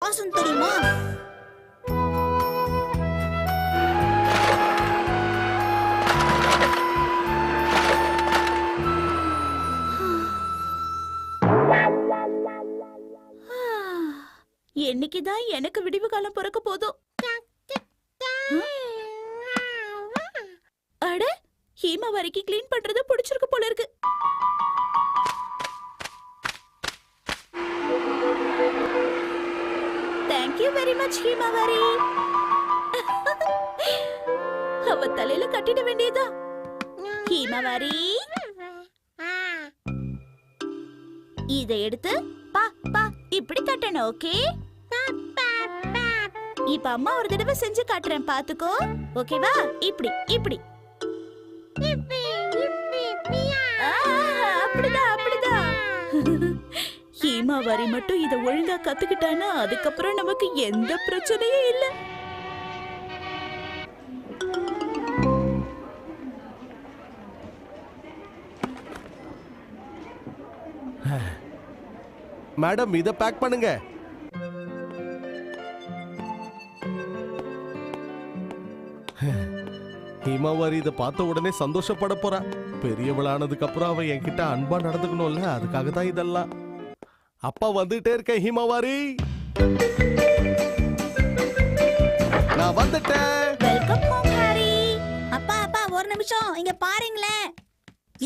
பாசம் தெரியுமா? என்னைக்குதான் எனக்கு விடிவு காலம் பிறக்க போதும். அட, ஹீமா வரைக்கும் கிளீன் பண்றது பிடிச்சிருக்கு போல இருக்கு. Thank you very much, Himawari. அவ தலையில கட்டிட வேண்டியதா. ஹீமாவாரி, இதை எடுத்து பா பா இப்படி தட்டணும். ஓகே, இப்ப அம்மா ஒரு தடவை செஞ்சு காட்டுறேன், பாத்துக்கோ. ஓகேவா? இப்படி இப்படி. அப்படிதான் அப்படிதான். ஹீமாவாரி மட்டும் இத ஒழுங்கா கத்துக்கிட்டானா அதுக்கப்புறம் நமக்கு எந்த பிரச்சனையும் இல்ல. மேடம், இத பேக் பண்ணுங்க. ஹீமாவாரி இத பார்த்த உடனே சந்தோஷப்பட போறா. பெரியவளானதுக்கு அப்புறம் அவ என்கிட்ட அன்பா நடந்துக்கணும்ல, அதுக்காக தான் இதெல்லாம். அப்பா வந்துட்டே இருக்கேன் ஹீமாவாரி. நான் வந்துட்டேன். Welcome home Harry. அப்பா அப்பா ஒரு நிமிஷம் இங்க பாருங்களேன்.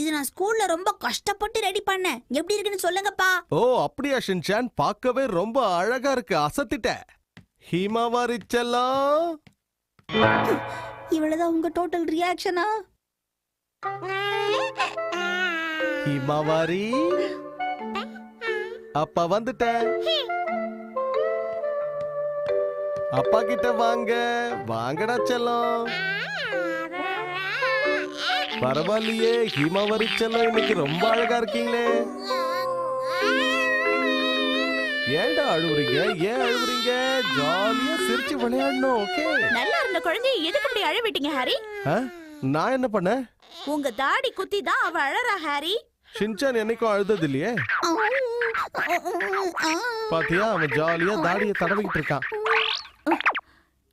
இது நான் ஸ்கூல்ல ரொம்ப கஷ்டப்பட்டு ரெடி பண்ணேன். எப்படி இருக்குன்னு சொல்லுங்கப்பா. ஓ அப்படியா ஷின்சான், பார்க்கவே ரொம்ப அழகா இருக்கு. அசத்திட்ட ஹீமாவாரி செல்லம். இவ்வளவுதான் உங்க டோட்டல் ரியாக்ஷனா? ஹீமாவாரி, அப்பா வந்துட்டேன். அப்பா கிட்ட வாங்க. வாங்கடா செல்லம். பரவாயில்லையே ஹீமாவாரி செல்லம், இன்னைக்கு ரொம்ப அழகா இருக்கீங்களே. ஏன்டா அழுவுறீங்க? ஏன் அழுவுறீங்க? ஜாலியா சிரிச்சு விளையாடணும். ஓகே, நல்லா இருந்த குழந்தையை எதுக்கு இப்படி அழ விட்டீங்க ஹாரி? நான் என்ன பண்ணேன்? உங்க தாடி குத்தி தான் அவ அழறா ஹாரி. ஷின்சான் என்னைக்கும் அழுதது இல்லையே. பாத்தியா, அவன் ஜாலியா தாடியை தடவிக்கிட்டு இருக்கான்.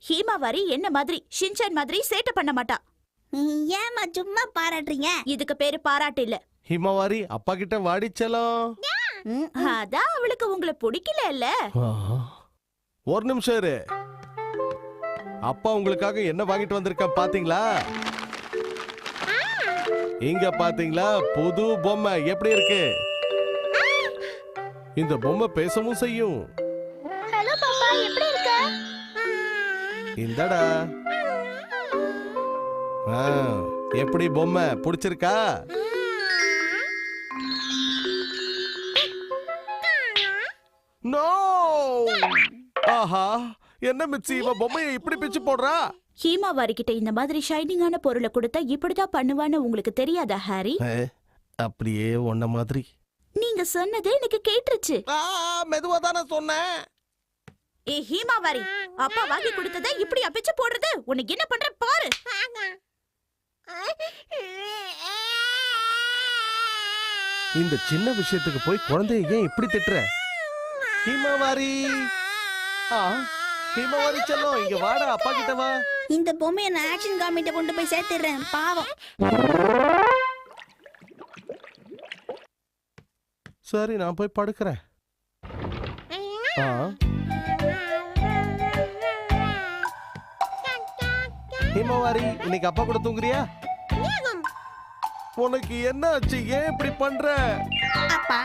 ஹீமாவாரி என்ன மாதிரி ஷின்சான் மாதிரி சேட்டை பண்ண மாட்டா. ஏமா சும்மா பாராட்டுறீங்க? இதுக்கு பேரு பாராட்டு இல்ல. ஹீமாவாரி, அப்பா கிட்ட வாடி செல்லம். அதான் அவளுக்கு உங்களை பிடிக்கல இல்ல. ஒரு நிமிஷம் இரு. அப்பா உங்களுக்காக என்ன வாங்கிட்டு வந்திருக்கேன் பாத்தீங்களா? இங்க பாத்தீங்களா, புது பொம்மை எப்படி இருக்கு? இந்த பொம்மை பேசவும் செய்யும். ஹலோ பாப்பா, எப்படி இருக்க? இந்தடா. எப்படி பொம்மை பிடிச்சிருக்கா? நோ! ஆஹா, என்ன மிச்சி, இவ பொம்மையை இப்படி பிச்சு போடுறா? ஹீமாவாரி கிட்ட இந்த மாதிரி ஷைனிங்கான பொருளை கொடுத்தா இப்படிதான் பண்ணுவான்னு உங்களுக்கு தெரியாதா ஹாரி? அப்படியே ஒன்ன மாதிரி. நீங்க சொன்னதே எனக்கு கேட்டுருச்சு. மெதுவா தானே சொன்னேன். ஏ ஹீமாவாரி, அப்பா வாங்கி கொடுத்ததை இப்படி அப்பிச்சு போடுறது? உனக்கு என்ன பண்ற பாரு. இந்த சின்ன விஷயத்துக்கு போய் குழந்தைய ஏன் இப்படி திட்டுற? ஹீமாவாரி, ஹீமாவாரி செல்லம், இங்க வாடா, அப்பா கிட்ட வா. இந்த பொம்மையை நான் ஆக்ஷன் காமிட்ட கொண்டு போய் சேர்த்துறேன். பாவம். சரி, நான் போய் படுக்கிறேன். ஹீமாவாரி, இன்னைக்கு அப்பா கூட தூங்குறியா? உனக்கு என்ன ஆச்சு? ஏன் இப்படி பண்ற? அப்பா,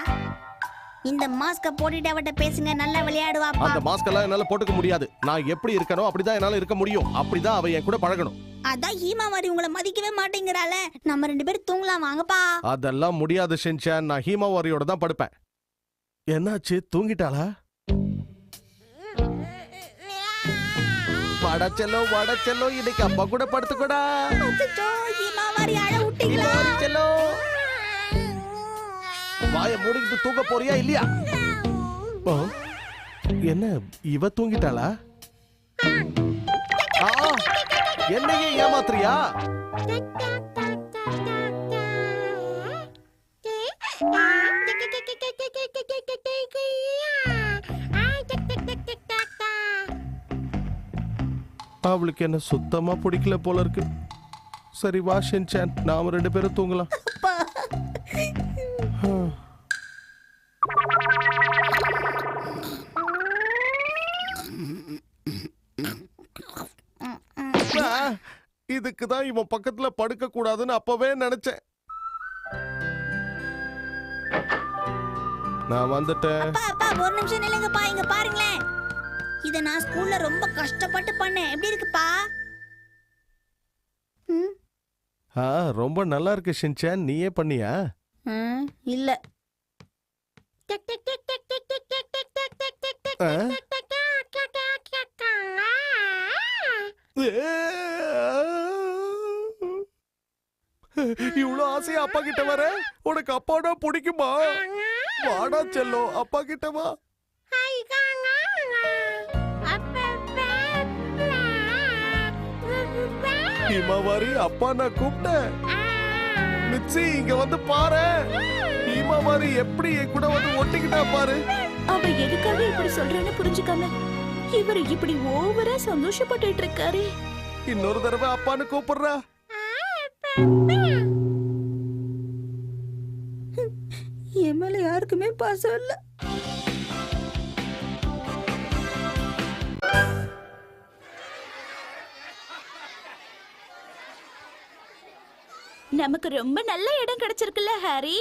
இந்த மாஸ்க போட்டுட்டு அவட்ட பேசுங்க, நல்லா விளையாடுவாப்பா. அந்த மாஸ்க் எல்லாம் என்னால போட்டுக்க முடியாது. நான் எப்படி இருக்கணும் அப்படிதான் என்னால இருக்க முடியும். அப்படிதான் அவ என் கூட பழகணும். அதான் ஹீமாவாரி உங்களை மதிக்கவே மாட்டேங்கிறாளே. நம்ம 2 பேரும் தூங்கலாம் வாங்கப்பா. அதெல்லாம் முடியாது ஷின்சான். நான் ஹீமாவாரியோட தான் படுப்பேன். என்னாச்சு? தூங்கிட்டாளா? வடச்செல்லோ வடச்செல்லோ, இன்னைக்கு அப்பா கூட படுத்துக்கூடா. ஹீமாவாரி அழ விட்டீங்களா? செல்லோ, வாயை மூடிக்கிட்டு தூங்க போறியா இல்லையா? என்ன, இவ தூங்கிட்டாளா? என்னையே ஏமாத்துறியா? அவளுக்கு என்ன சுத்தமா பிடிக்கல போல இருக்கு. சரி வா ஷின்சான், நாம 2 பேரும் தூங்கலாம். இதுக்கு தான் இவன் பக்கத்துல படுக்க கூடாதுன்னு அப்பவே நினைச்சேன். நான் வந்துட்டேன். அப்பா அப்பா ஒரு நிமிஷம் நில்லுங்கப்பா, இங்க பாருங்களேன். இத நான் ஸ்கூல்ல ரொம்ப கஷ்டப்பட்டு பண்ணேன். எப்படி இருக்குப்பா? ரொம்ப நல்லா இருக்கு ஷின்சான். நீயே பண்ணியா? இல்ல. இவ்வளவு ஆசையா அப்பா கிட்ட வர? உனக்கு அப்பாடா பிடிக்குமா? வாடா செல்லம், அப்பா கிட்ட வா. ஹிமாவாரி, அப்பா நான் கூப்பிட்டேன். மிச்சி இங்க வந்து பாரு. ஹிமாவாரி எப்படி என் கூட வந்து ஒட்டிக்கிட்டா பாரு. அவ எதுக்காக இப்படி சொல்றேன்னு புரிஞ்சுக்காம இவரு இப்படி ஓவரா சந்தோஷப்பட்டுட்டு இருக்காரு. இன்னொரு தடவை அப்பான்னு கூப்பிடுறா. என் மேல யாருக்குமே பாசம் இல்ல. நமக்கு ரொம்ப நல்ல இடம் கிடைச்சிருக்குல்ல ஹாரி.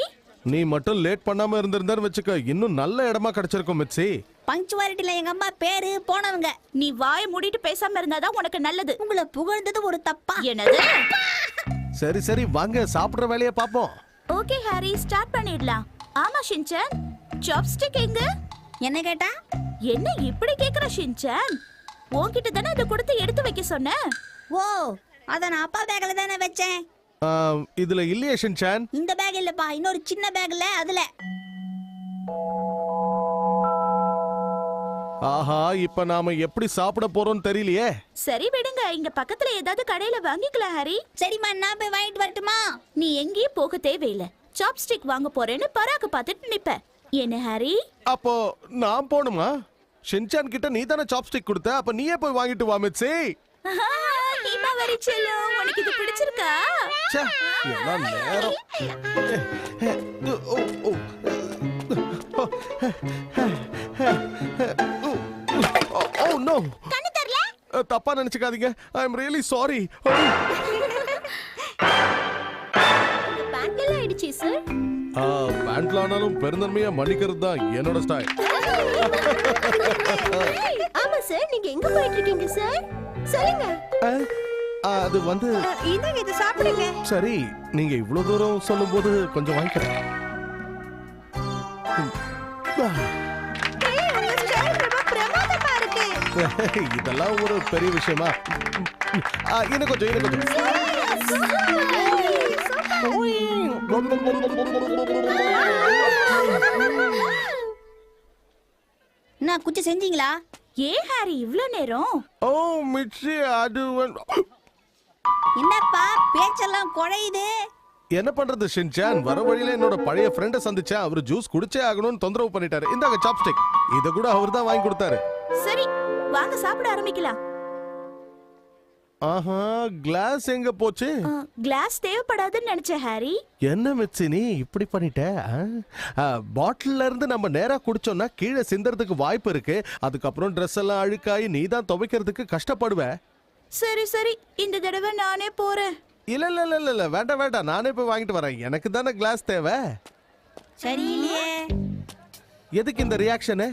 நீ மட்டும் லேட் பண்ணாம இருந்திருந்தான்னு வச்சுக்க, இன்னும் நல்ல இடமா கிடைச்சிருக்கும் மிச்சி. பங்க்சுவாலிட்டில எங்க அம்மா பேரு போனவங்க. நீ வாயை மூடிட்டு பேசாம இருந்தாதான் உனக்கு நல்லது. உங்களை புகழ்ந்தது ஒரு தப்பா? என்னது? சரி சரி வாங்க, சாப்பிடுற வேலையை பாப்போம். ஓகே ஹாரி, ஸ்டார்ட் பண்ணிடலாம். ஆமா ஷின்சான், சாப்ஸ்டிக் எங்க? என்ன கேட்டா? என்ன இப்படி கேக்குற ஷின்சான்? உன்கிட்ட தானே அதை கொடுத்து எடுத்து வைக்க சொன்னேன். ஓ, அத நான் அப்பா பேக்ல தானே வச்சேன். இதுல இல்லையே ஷின்சான். இந்த பேக் இல்லப்பா, இன்னொரு சின்ன பேக்ல அதுல. ஆஹா, இப்ப நாம எப்படி சாப்பிட போறோம்னு தெரியலையே. சரி விடுங்க, இங்க பக்கத்துல ஏதாவது கடையில வாங்கிக்கலாம் ஹாரி. சரிம்மா, நான் போய் வாங்கிட்டு வரட்டுமா? நீ எங்கேயும் போக தேவையில்லை. சாப்ஸ்டிக் வாங்க போறேன்னு பராக்கு பார்த்துட்டு நிப்ப. என்ன ஹாரி? அப்போ நான் போணுமா? ஷின்சான் கிட்ட நீ தானே சாப்ஸ்டிக் கொடுத்த, அப்ப நீயே போய் வாங்கிட்டு வா மிச்சி. ஹிமாவரி செல்லம், உனக்கு இது பிடிச்சிருக்கா? ச்சே, எல்லாம் நேரம். Oh no. கண்ணு தெரியல? தப்பா நினைச்சுக்காதீங்க. I am really sorry. பேண்ட்ல ஆயிடுச்சு சார். பேண்ட்ல ஆனாலும் பெருந்தன்மையா மன்னிக்கிறது தான் என்னோட ஸ்டைல். ஆமா சார், நீங்க எங்க போயிட்டு இருக்கீங்க சார்? சொல்லுங்க. அது வந்து இந்தாங்க, இத சாப்பிடுங்க. சரி, நீங்க இவ்வளவு தூரம் சொல்லும்போது கொஞ்சம் வாங்கிக்கிறேன். இதெல்லாம் ஒரு பெரிய விஷயமா? இன்னும் கொஞ்சம். நான் குச்சி செஞ்சீங்களா? ஏன் ஹாரி இவ்ளோ நேரம்? ஓ மிச்சி, அது என்னப்பா பேச்செல்லாம் குழையுது? என்ன பண்றது ஷின்சான், வர வழியில என்னோட பழைய ஃப்ரெண்ட சந்திச்சேன். அவரு ஜூஸ் குடிச்சே ஆகணும்னு தொந்தரவு பண்ணிட்டாரு. இந்தாங்க சாப்ஸ்டிக். இத கூட அவர் தான் வாங்கி கொடுத்தாரு. சரி வாங்க சாப்பிட ஆரம்பிக்கலாம். ஆஹா, கிளாஸ் எங்க போச்சு? கிளாஸ் தேவைப்படாதுன்னு நினைச்சேன் ஹாரி. என்ன மிச்சி நீ இப்படி பண்ணிட்ட? பாட்டில்ல இருந்து நம்ம நேரா குடிச்சோம்னா கீழே சிந்தறதுக்கு வாய்ப்பு இருக்கு. அதுக்கப்புறம் ட்ரெஸ் எல்லாம் அழுக்காயி நீ தான் துவைக்கிறதுக்கு கஷ்டப்படுவ. சரி சரி, இந்த தடவை நானே போறேன். இல்ல வேண்டாம், நானே போய் வாங்கிட்டு வரேன். எனக்கு தானே கிளாஸ் தேவை. சரியில்லையே. எதுக்கு இந்த ரியாக்ஷனு?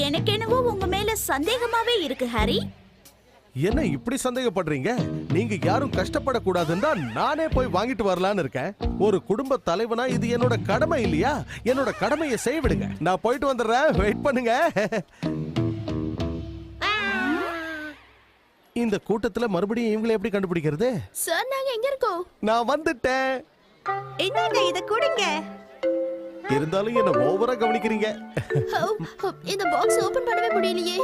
எனக்கு என்னவோ உங்க மேல சந்தேகமாவே இருக்கு ஹாரி. என்ன இப்படி சந்தேகப்படுறீங்க? நீங்க யாரும் கஷ்டப்படக்கூடாதுன்னு தான் நானே போய் வாங்கிட்டு வரலான்னு இருக்கேன். ஒரு குடும்ப தலைவனா இது என்னோட கடமை இல்லையா? என்னோட கடமையை செய்ய விடுங்க. நான் போயிட்டு வந்துடுறேன், வெயிட் பண்ணுங்க. இந்த கூட்டத்துல மறுபடியும் இவங்களை எப்படி கண்டுபிடிக்கிறது? சார், நாங்க எங்க இருக்கோம்? நான் வந்துட்டேன். என்னங்க இத கொடுங்க. இருந்தாலும் என்ன ஓவரா கவனிக்கிறீங்க. இந்த பாக்ஸ் ஓபன் பண்ணவே முடியலையே.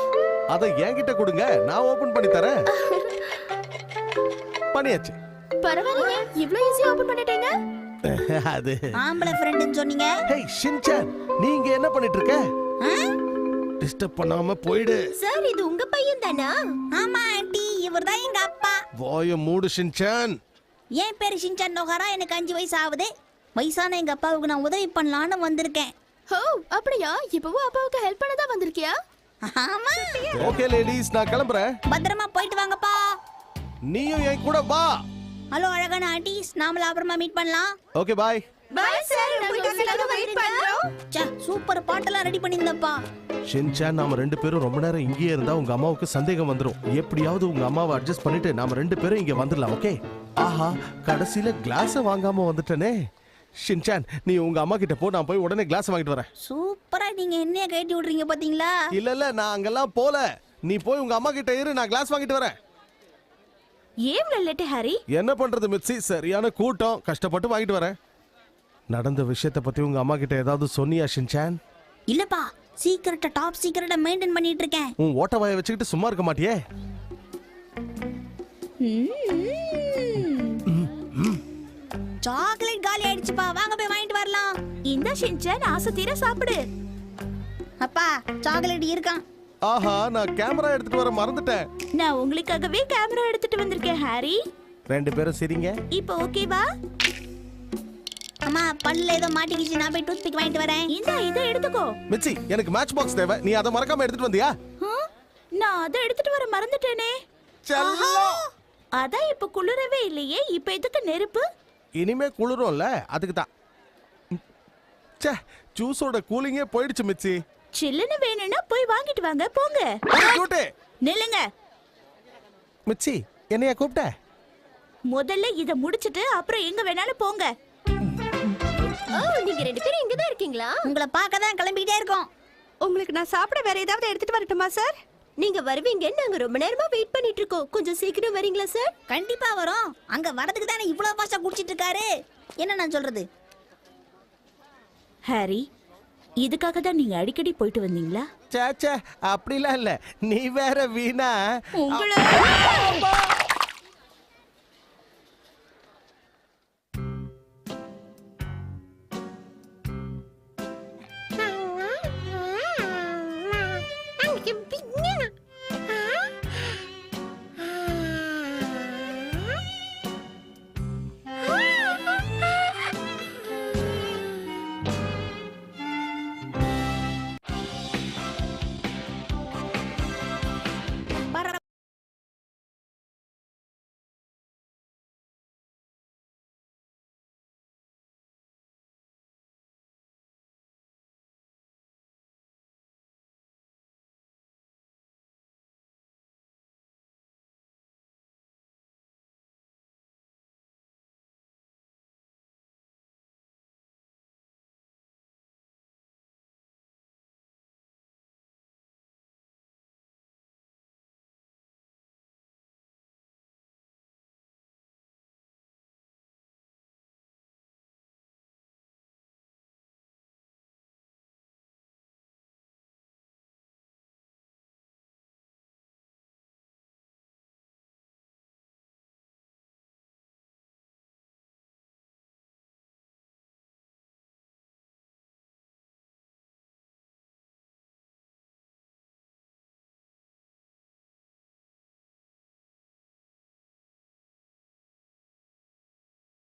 அத என்கிட்ட கொடுங்க, நான் ஓபன் பண்ணி தரேன். பண்ணியாச்சு. பரவாயில்லையே, இவ்ளோ ஈஸியா ஓபன் பண்ணிட்டீங்க. அது ஆம்பளை ஃப்ரெண்ட்னு சொன்னீங்க. ஹேய் ஷின்சான், நீங்க என்ன பண்ணிட்டு இருக்க? டிஸ்டர்ப் பண்ணாம போயிடு. சார், இது உங்க பையன் தானா? ஆமா ஆண்டி, இவர்தான் வாய மூடு ஷின்சான். என் பேரு ஷின்சான் நோகாரா. எனக்கு 5 வயசு ஆகுது. வயசான எங்க அப்பாவுக்கு நான் உதவி பண்ணலான்னு வந்திருக்கேன். ஓ அப்படியா? இப்பவும் அப்பாவுக்கு ஹெல்ப் பண்ண தான் வந்திருக்கியா? ஆமா. ஓகே லேடிஸ், நான் கிளம்புறேன். பத்திரமா போயிட்டு வாங்கப்பா. நீயும் என் கூட வா. ஹலோ அழகான ஆண்டிஸ், நாமள அப்புறமா மீட் பண்ணலாம். Okay bye. பை சார், உங்களுக்காக வெயிட் பண்றோம். ச்சே, சூப்பர் பாட்டெல்லாம் ரெடி பண்ணிருந்தப்பா. ஷின்சான், நாம 2 பேரும் ரொம்ப நேரம் இங்கேயே இருந்தா உங்க அம்மாவுக்கு சந்தேகம் வந்துரும். எப்படியாவது உங்க அம்மாவை அட்ஜஸ்ட் பண்ணிட்டு நாம 2 பேரும் இங்க வந்துடலாம். ஓகே? ஆஹா, கடைசியில கிளாஸ வாங்காம வந்துட்டனே. ஷின்சான், நீ உங்க அம்மா கிட்ட போ, நான் போய் உடனே கிளாஸ் வாங்கிட்டு வரேன். சூப்பரா நீங்க என்னைய கட்டி விடுறீங்க பாத்தீங்களா? இல்ல நான் அங்கெல்லாம் போல. நீ போய் உங்க அம்மா கிட்ட இரு, நான் கிளாஸ் வாங்கிட்டு வரேன். ஏன் லேட் ஹாரி? என்ன பண்றது மிட்சி, சரியான கூட்டம். கஷ்டப்பட்டு வாங்கிட்டு வரேன். நடந்த விஷயத்தை பத்தி உங்க அம்மா கிட்ட ஏதாவது சொன்னியா ஷின்சான்? இல்லப்பா, சீக்கிரட்டா டாப் சீக்கிரட்டா மெயின்டைன் பண்ணிட்டு இருக்கேன். உன் ஓட்ட வாயை வச்சுக்கிட்டு சும்மா இருக்க மாட்டியே. சாக்லேட் காலி ஆயிடுச்சுப்பா, வாங்க போய் வாங்கிட்டு வரலாம். இந்த ஷின்சான் ஆசை தீர சாப்பிடு. அப்பா, சாக்லேட் இருக்கான். ஆஹா, நான் கேமரா எடுத்துட்டு வர மறந்துட்டேன். நான் உங்களுக்காகவே கேமரா எடுத்துட்டு வந்திருக்கேன் ஹாரி. 2 பேரும் சிரிங்க. இப்போ ஓகேவா? அம்மா, பல்ல ஏதோ மாட்டிக்கிச்சு, நான் போய் டூத் பிக் வாங்கிட்டு வரேன். இதை எடுத்துக்கோ. மிச்சி, எனக்கு மேட்ச் பாக்ஸ் தேவை. நீ அதை மறக்காம எடுத்துட்டு வந்தியா? நான் அதை எடுத்துட்டு வர மறந்துட்டேனே. செல்லம். அதான் இப்ப குளிரவே இல்லையே, இப்ப எதுக்கு நெருப்பு? இனிமே குளிரும்ல, அதுக்கு தான். ச்சே, ஜூஸோட கூலிங்கே போயிடுச்சு மிச்சி. சில்லுன்னு வேணும்னா போய் வாங்கிட்டு வாங்க, போங்க. கூட்டு. நில்லுங்க. மிச்சி, என்னைய கூப்பிட்ட? முதல்ல இத முடிச்சிட்டு அப்புறம் எங்க வேணாலும் போங்க. ஓ நீங்க 2 பேரும் இங்க தான் இருக்கீங்களா? உங்களை பார்க்க தான் கிளம்பிட்டே இருக்கோம். உங்களுக்கு நான் சாப்பிட வேற ஏதாவது எடுத்துட்டு வரட்டுமா சார்? நீங்க வருவீங்க, நாங்க ரொம்ப நேரமா வெயிட் பண்ணிட்டு இருக்கோம். கொஞ்சம் சீக்கிரம் வரீங்களா சார்? கண்டிப்பா வரோம். அங்க வரதுக்கு தானே இவ்வளவு பாஸ்டா குடிச்சிட்டு இருக்காரு. என்ன நான் சொல்றது? ஹாரி, இதுக்காக தான் நீங்க அடிக்கடி போயிட்டு வந்தீங்களா? சே அப்படிலாம் இல்ல. நீ வேற வீணா. உங்களை